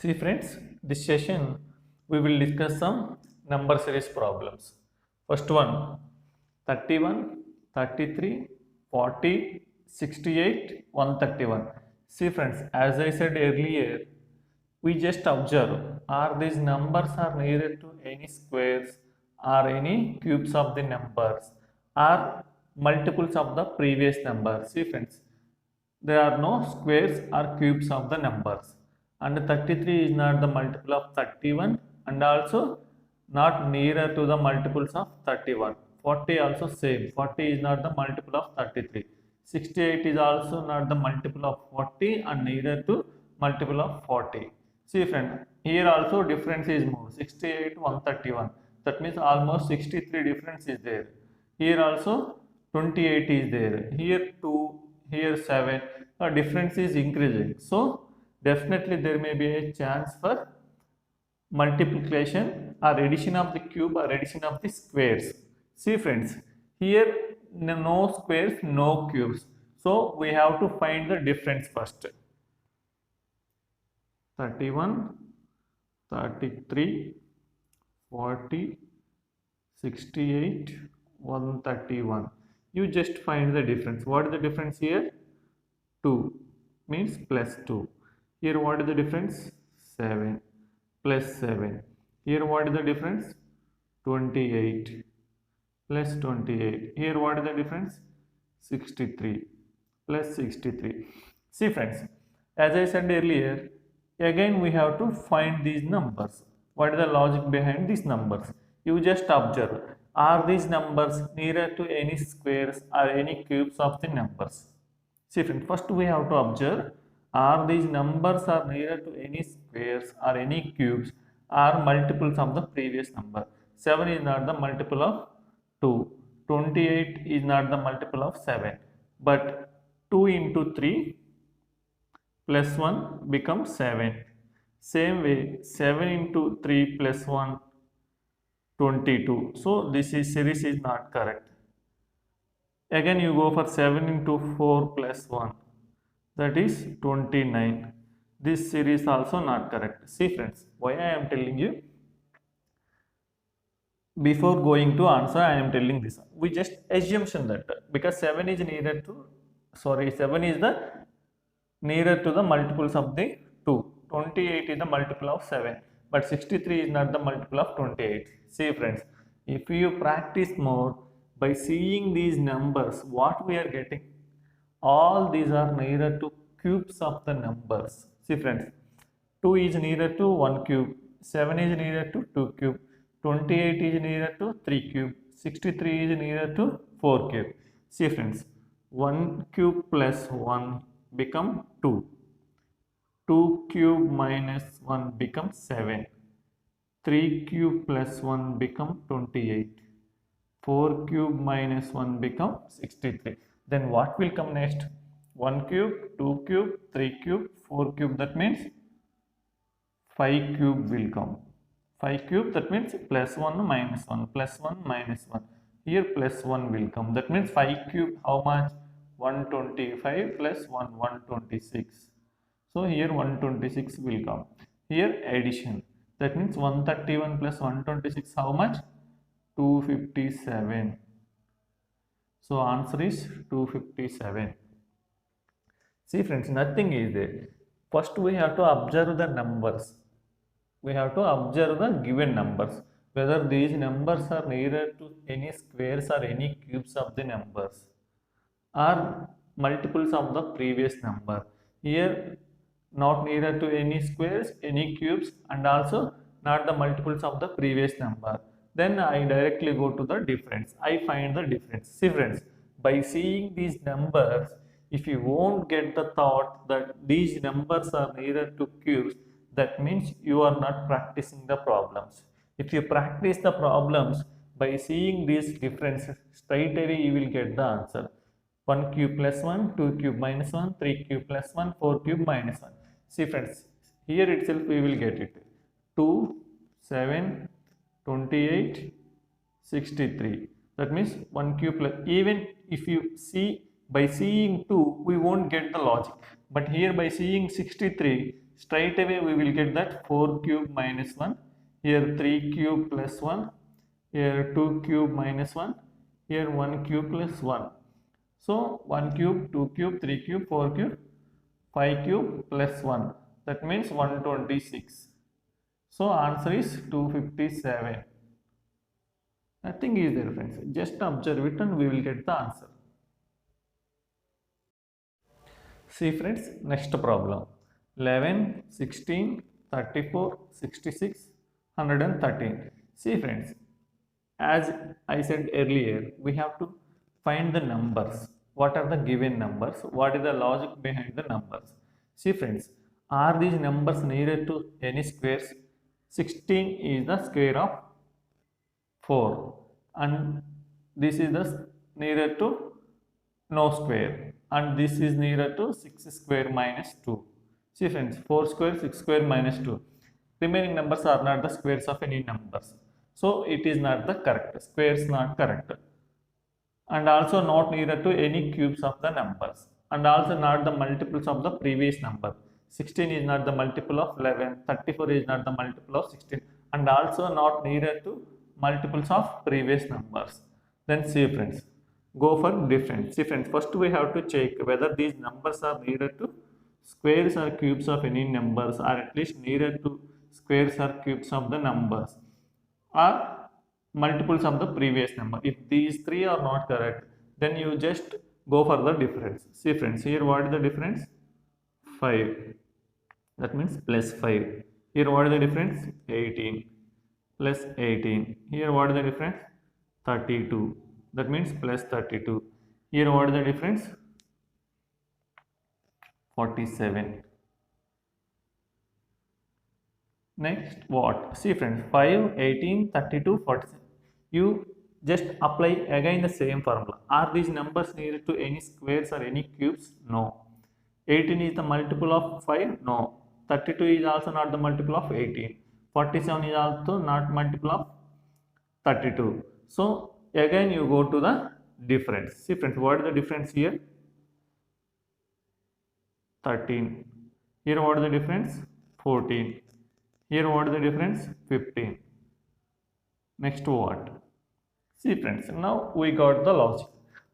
See friends, this session we will discuss some number series problems. First one, 31, 33, 40, 68, 131. See friends, as I said earlier, we just observe are these numbers are nearer to any squares or any cubes of the numbers or multiples of the previous number. See friends, there are no squares or cubes of the numbers, and 33 is not the multiple of 31 and also not nearer to the multiples of 31. 40 also same, 40 is not the multiple of 33. 68 is also not the multiple of 40 and neither to multiple of 40. See friend, here also difference is more, 68 131, that means almost 63 difference is there. Here also 28 is there, here 2, here 7, difference is increasing. So definitely there may be a chance for multiplication or addition of the cube or addition of the squares. See friends, here no squares, no cubes. So we have to find the difference first. 31, 33, 40, 68, 131. You just find the difference. What is the difference here? 2 means plus 2. Here what is the difference? 7 plus 7. Here what is the difference? 28 plus 28. Here what is the difference? 63 plus 63. See friends, as I said earlier, again we have to find these numbers. What is the logic behind these numbers? You just observe, are these numbers nearer to any squares or any cubes of the numbers? See friends, first we have to observe, are these numbers are nearer to any squares or any cubes or multiples of the previous number. 7 is not the multiple of 2. 28 is not the multiple of 7. But 2 into 3 plus 1 becomes 7. Same way, 7 into 3 plus 1, 22. So this is series is not correct. Again you go for 7 into 4 plus 1, that is 29. This series also not correct. See friends, why I am telling you? Before going to answer, I am telling this. We just assumption that because 7 is nearer to, 7 is the nearer to the multiples of the 2. 28 is the multiple of 7. But 63 is not the multiple of 28. See friends, if you practice more, by seeing these numbers, what we are getting? All these are nearer to cubes of the numbers. See friends, 2 is nearer to 1 cube, 7 is nearer to 2 cube, 28 is nearer to 3 cube, 63 is nearer to 4 cube. See friends, 1 cube plus 1 become 2. 2 cube minus 1 becomes 7. 3 cube plus 1 become 28. 4 cube minus 1 become 63. Then what will come next? 1 cube, 2 cube, 3 cube, 4 cube, that means 5 cube will come. 5 cube, that means plus 1 minus 1, plus 1 minus 1. Here plus 1 will come. That means 5 cube how much? 125 plus 1, 126. So here 126 will come. Here addition. That means 131 plus 126 how much? 257. So answer is 257. See friends, nothing is there. First we have to observe the numbers. We have to observe the given numbers, whether these numbers are nearer to any squares or any cubes of the numbers or multiples of the previous number. Here not nearer to any squares, any cubes, and also not the multiples of the previous number. Then I directly go to the difference. I find the difference. See friends, by seeing these numbers, if you won't get the thought that these numbers are nearer to cubes, that means you are not practicing the problems. If you practice the problems, by seeing these differences, straight away you will get the answer. 1 cube plus 1, 2 cube minus 1, 3 cube plus 1, 4 cube minus 1. See friends, here itself we will get it. 2, 7, 28, 63. That means 1 cube plus, even if you see by seeing 2, we won't get the logic. But here by seeing 63, straight away we will get that 4 cube minus 1, here 3 cube plus 1, here 2 cube minus 1, here 1 cube plus 1. So 1 cube, 2 cube, 3 cube, 4 cube, 5 cube plus 1. That means 126. So answer is 257. Nothing is there, friends. Just observe it and we will get the answer. See friends, next problem. 11, 16, 34, 66, 113. See friends, as I said earlier, we have to find the numbers. What are the given numbers? What is the logic behind the numbers? See friends, are these numbers nearer to any squares? 16 is the square of 4 and this is the nearer to no square and this is nearer to 6 square minus 2. See friends, 4 square, 6 square minus 2. Remaining numbers are not the squares of any numbers. So it is not the correct. Square is not correct. And also not nearer to any cubes of the numbers. And also not the multiples of the previous number. 16 is not the multiple of 11. 34 is not the multiple of 16. And also not nearer to multiples of previous numbers. Then see friends, go for difference. See friends, first we have to check whether these numbers are nearer to squares or cubes of any numbers, or at least nearer to squares or cubes of the numbers, or multiples of the previous number. If these three are not correct, then you just go for the difference. See friends, here what is the difference? 5. That means plus 5. Here what is the difference? 18 plus 18. Here what is the difference? 32. That means plus 32. Here what is the difference? 47. Next what? See friends, 5, 18, 32, 47. You just apply again the same formula. Are these numbers near to any squares or any cubes? No. 18 is the multiple of 5? No. 32 is also not the multiple of 18. 47 is also not multiple of 32. So again you go to the difference. See friends, what is the difference here? 13. Here what is the difference? 14. Here what is the difference? 15. Next what? See friends, now we got the logic.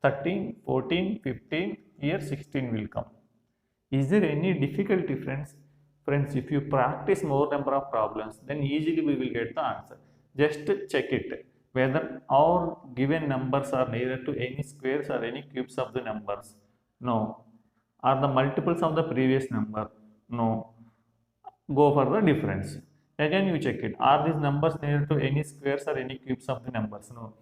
13, 14, 15, here 16 will come. Is there any difficulty friends? Friends, if you practice more number of problems, then easily we will get the answer. Just check it, whether our given numbers are nearer to any squares or any cubes of the numbers. No. Are the multiples of the previous number? No. Go for the difference. Again you check it. Are these numbers near to any squares or any cubes of the numbers? No.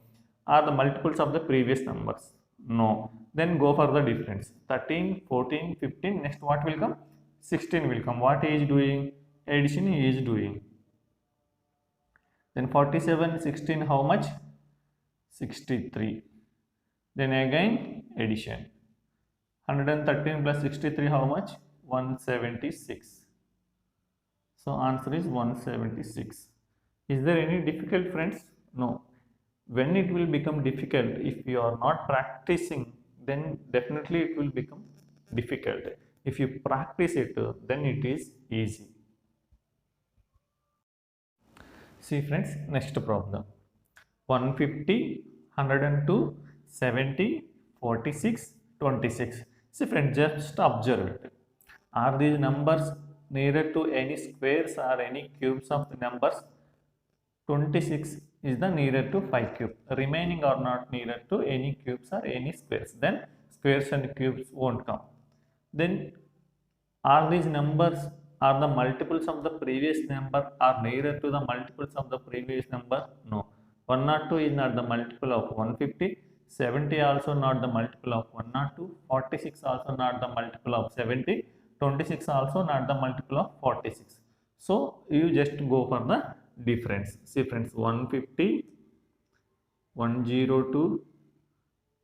Are the multiples of the previous numbers? No. Then go for the difference. 13, 14, 15. Next what will come? 16 will come. What he is doing? Addition he is doing. Then 47, 16 how much? 63. Then again addition. 113 plus 63 how much? 176. So answer is 176. Is there any difficult friends? No. When it will become difficult, if you are not practicing, then definitely it will become difficult. If you practice it, then it is easy. See friends, next problem. 150, 102, 70, 46, 26. See friends, just observe it. Are these numbers nearer to any squares or any cubes of the numbers? 26 is the nearer to 5 cube. Remaining are not nearer to any cubes or any squares. Then squares and cubes won't come. Then are these numbers are the multiples of the previous number are nearer to the multiples of the previous number? No. 102 is not the multiple of 150. 70 also not the multiple of 102. 46 also not the multiple of 70. 26 also not the multiple of 46. So you just go for the difference. See friends, 150, 102,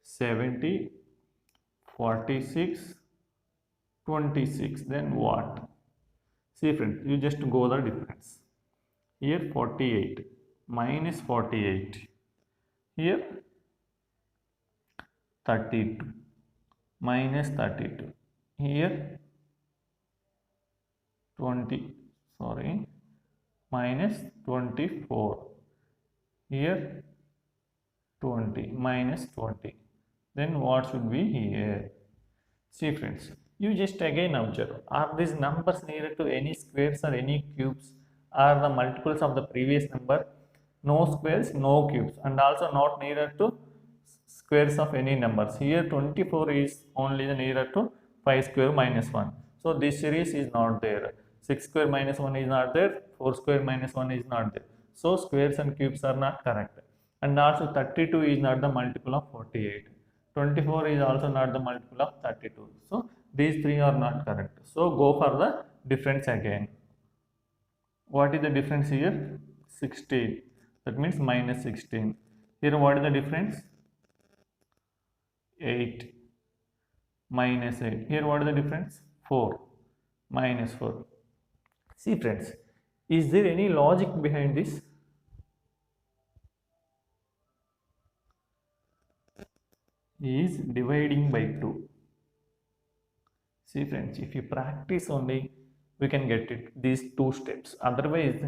70, 46, 26. Then what? See friends, you just go the difference. Here 48 minus 48. Here 32 minus 32. Here 20, sorry, minus 24. Here 20 minus 20. Then what should be here? See friends, you just again observe, are these numbers nearer to any squares or any cubes? Are the multiples of the previous number? No squares, no cubes, and also not nearer to squares of any numbers. Here 24 is only the nearer to 5 square minus 1. So this series is not there. 6 square minus 1 is not there. 4 square minus 1 is not there. So squares and cubes are not correct. And also 32 is not the multiple of 48. 24 is also not the multiple of 32. So these three are not correct. So go for the difference again. What is the difference here? 16. That means minus 16. Here what is the difference? 8 minus 8. Here what is the difference? 4 minus 4. See friends, is there any logic behind this? Is dividing by 2. See friends, if you practice only, we can get it, these two steps. Otherwise,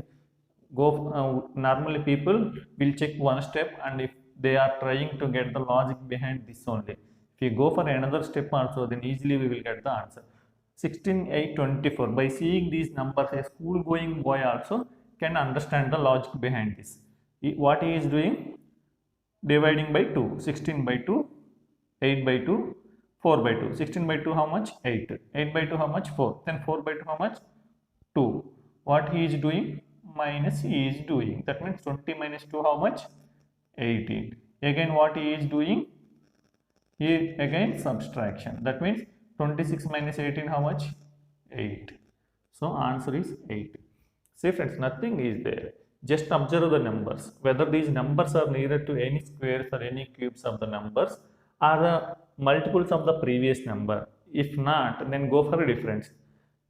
normally people will check one step, and if they are trying to get the logic behind this only, if you go for another step also, then easily we will get the answer. 16, 8, 24. By seeing these numbers, a school going boy also can understand the logic behind this. What he is doing? Dividing by 2. 16 by 2, 8 by 2, 4 by 2. 16 by 2 how much? 8. 8 by 2 how much? 4. Then 4 by 2 how much? 2. What he is doing? Minus he is doing. That means 20 minus 2 how much? 18. Again what he is doing? Here again subtraction. That means 26 minus 18 how much? 8. So answer is 8. See friends, nothing is there. Just observe the numbers. Whether these numbers are nearer to any squares or any cubes of the numbers, are the multiples of the previous number. If not, then go for a difference.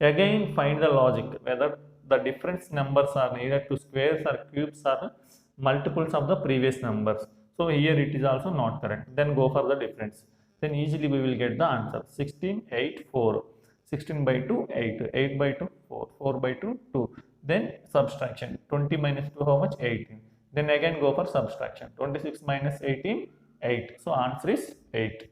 Again find the logic, whether the difference numbers are nearer to squares or cubes or multiples of the previous numbers. So here it is also not correct. Then go for the difference. Then easily we will get the answer. 16, 8, 4. 16 by 2, 8. 8 by 2, 4. 4 by 2, 2. Then subtraction. 20 minus 2 how much? 18. Then again go for subtraction. 26 minus 18, 8. So answer is 8.